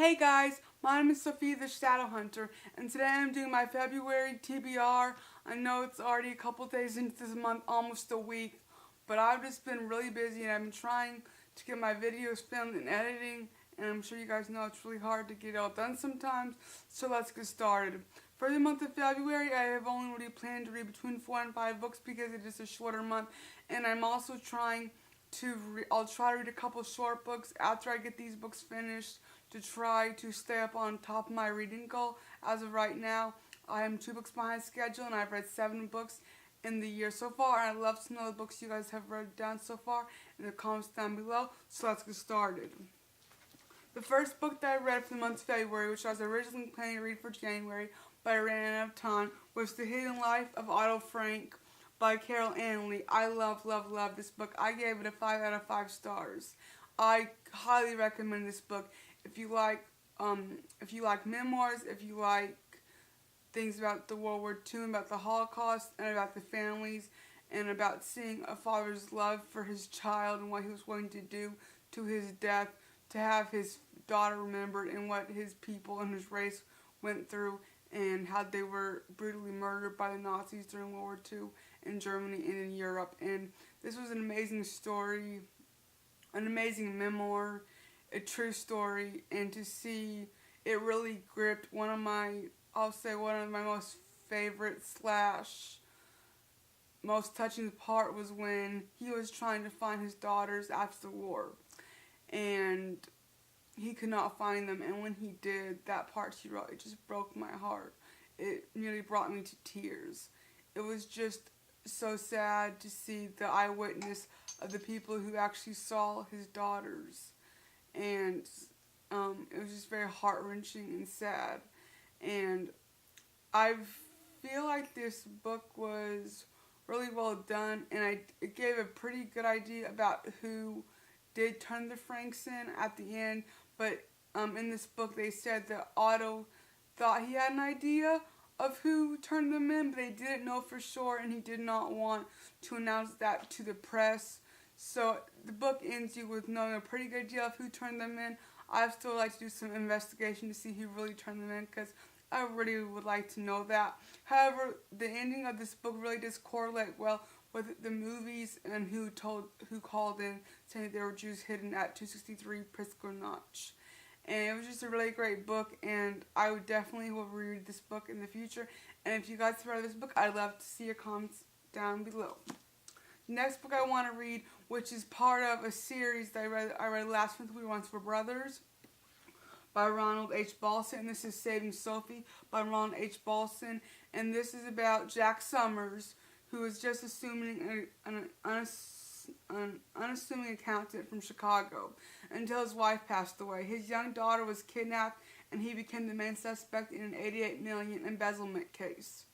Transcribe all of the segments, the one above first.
Hey guys, my name is Sophie the Shadow Hunter, and today I'm doing my February TBR. I know it's already a couple days into this month, almost a week, but I've just been really busy and I've been trying to get my videos filmed and editing, and I'm sure you guys know it's really hard to get it all done sometimes, so let's get started. For the month of February, I have only really planned to read between 4 and 5 books because it is a shorter month, and I'm also trying to I'll try to read a couple short books after I get these books finished to try to stay up on top of my reading goal. As of right now, I am 2 books behind schedule and I've read 7 books in the year so far, and I'd love to know the books you guys have read down so far in the comments down below, so let's get started. The first book that I read for the month of February, which I was originally planning to read for January, but I ran out of time, was The Hidden Life of Otto Frank by Carol Ann Lee. I love this book. I gave it a 5 out of 5 stars. I highly recommend this book. If you like memoirs, if you like things about the World War II, about the Holocaust, and about the families, and about seeing a father's love for his child and what he was willing to do to his death, to have his daughter remembered, and what his people and his race went through, and how they were brutally murdered by the Nazis during World War II in Germany and in Europe. And this was an amazing story, an amazing memoir, a true story, and to see it really gripped one of my most favorite slash most touching part was when he was trying to find his daughters after the war, and he could not find them, and when he did, that part he wrote, it just broke my heart. It nearly brought me to tears. It was just so sad to see the eyewitness of the people who actually saw his daughters, and it was just very heart-wrenching and sad. And I feel like this book was really well done, and it gave a pretty good idea about who did turn the Franks in at the end. But in this book they said that Otto thought he had an idea of who turned them in, but they didn't know for sure, and he did not want to announce that to the press. So the book ends you with knowing a pretty good deal of who turned them in. I'd still like to do some investigation to see who really turned them in, because I really would like to know that. However, the ending of this book really does correlate well with the movies and who called in saying there were Jews hidden at 263 Prisco Notch. And it was just a really great book, and I would definitely will read this book in the future. And if you guys have read this book, I'd love to see your comments down below. The next book I want to read, which is part of a series that I read last month, We Once Were Brothers, by Ronald H. Balson, and this is Saving Sophie by Ronald H. Balson, and this is about Jack Summers, who is just assuming an unassuming accountant from Chicago until his wife passed away. His young daughter was kidnapped, and he became the main suspect in an $88 million embezzlement case.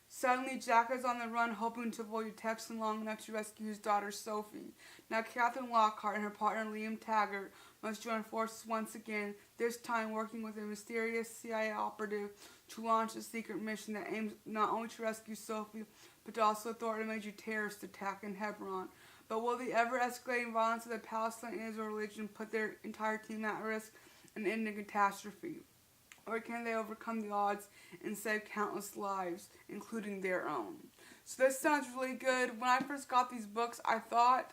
Suddenly, Jack is on the run, hoping to avoid detection long enough to rescue his daughter, Sophie. Now, Catherine Lockhart and her partner, Liam Taggart, must join forces once again, this time working with a mysterious CIA operative to launch a secret mission that aims not only to rescue Sophie, but to also thwart a major terrorist attack in Hebron. But will the ever-escalating violence of the Palestine and Israel religion put their entire team at risk and end in catastrophe? Or can they overcome the odds and save countless lives, including their own? So this sounds really good. When I first got these books, I thought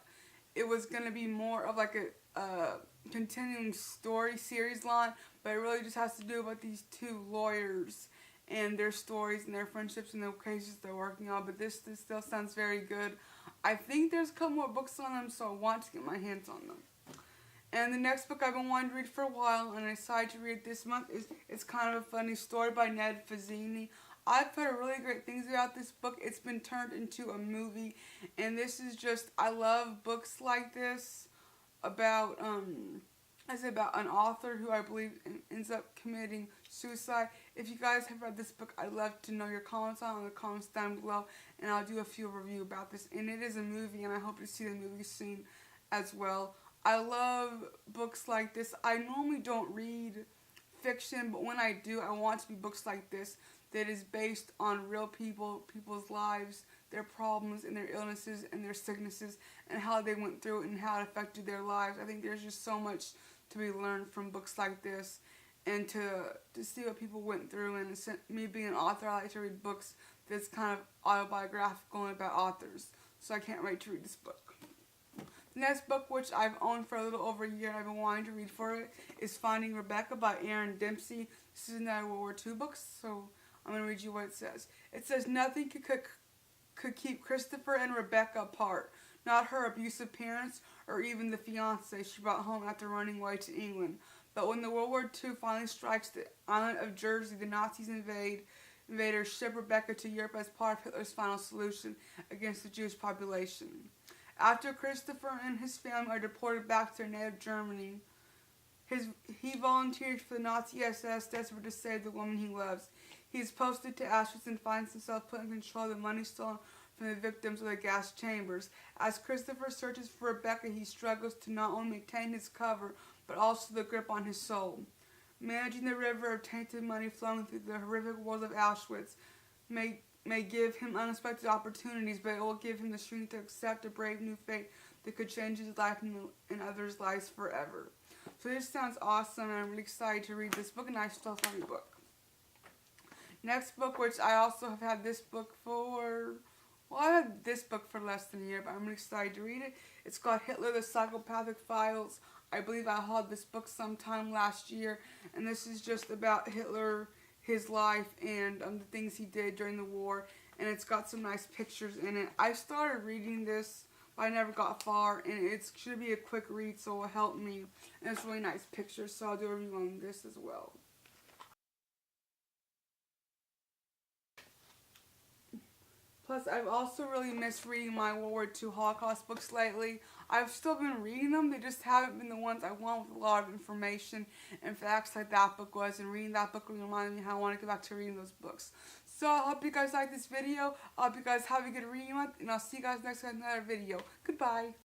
it was going to be more of like a continuing story series line, but it really just has to do with these 2 lawyers and their stories and their friendships and the cases they're working on. But this still sounds very good. I think there's a couple more books on them, so I want to get my hands on them. And the next book I've been wanting to read for a while, and I decided to read it this month, it's kind of a funny story by Ned Fazzini. I've heard really great things about this book. It's been turned into a movie, and this is just, I love books like this about an author who I believe ends up committing suicide. If you guys have read this book, I'd love to know your comments on the comments down below, and I'll do a few review about this. And it is a movie, and I hope to see the movie soon as well. I love books like this. I normally don't read fiction, but when I do, I want it to be books like this that is based on real people's lives, their problems and their illnesses and their sicknesses, and how they went through it and how it affected their lives. I think there's just so much to be learned from books like this, and to see what people went through. And me being an author, I like to read books that's kind of autobiographical and about authors. So I can't wait to read this book. The next book, which I've owned for a little over a year and I've been wanting to read for it, is Finding Rebecca by Aaron Dempsey. This is another World War II book, so I'm going to read you what it says. It says, nothing could keep Christopher and Rebecca apart. Not her abusive parents or even the fiancé she brought home after running away to England. But when the World War II finally strikes the island of Jersey, the Nazis invaders ship Rebecca to Europe as part of Hitler's final solution against the Jewish population. After Christopher and his family are deported back to their native Germany, he volunteers for the Nazi SS, desperate to save the woman he loves. He is posted to Auschwitz and finds himself put in control of the money stolen from the victims of the gas chambers. As Christopher searches for Rebecca, he struggles to not only maintain his cover, but also the grip on his soul. Managing the river of tainted money flowing through the horrific walls of Auschwitz may give him unexpected opportunities, but it will give him the strength to accept a brave new fate that could change his life and others' lives forever. So this sounds awesome, and I'm really excited to read this book, and I still love the book. Next book, which I also have had this book for, well, I had this book for less than a year, but I'm really excited to read it. It's called Hitler, the Psychopathic Files. I believe I had this book sometime last year, and this is just about Hitler, his life, and the things he did during the war, and it's got some nice pictures in it. I started reading this, but I never got far, and it should be a quick read, so it will help me, and it's really nice pictures, so I'll do a review on this as well. Plus, I've also really missed reading my World War II Holocaust books lately. I've still been reading them, they just haven't been the ones I want with a lot of information and facts like that book was, and reading that book really reminded me how I want to get back to reading those books. So I hope you guys like this video, I hope you guys have a good reading month, and I'll see you guys next time in another video. Goodbye!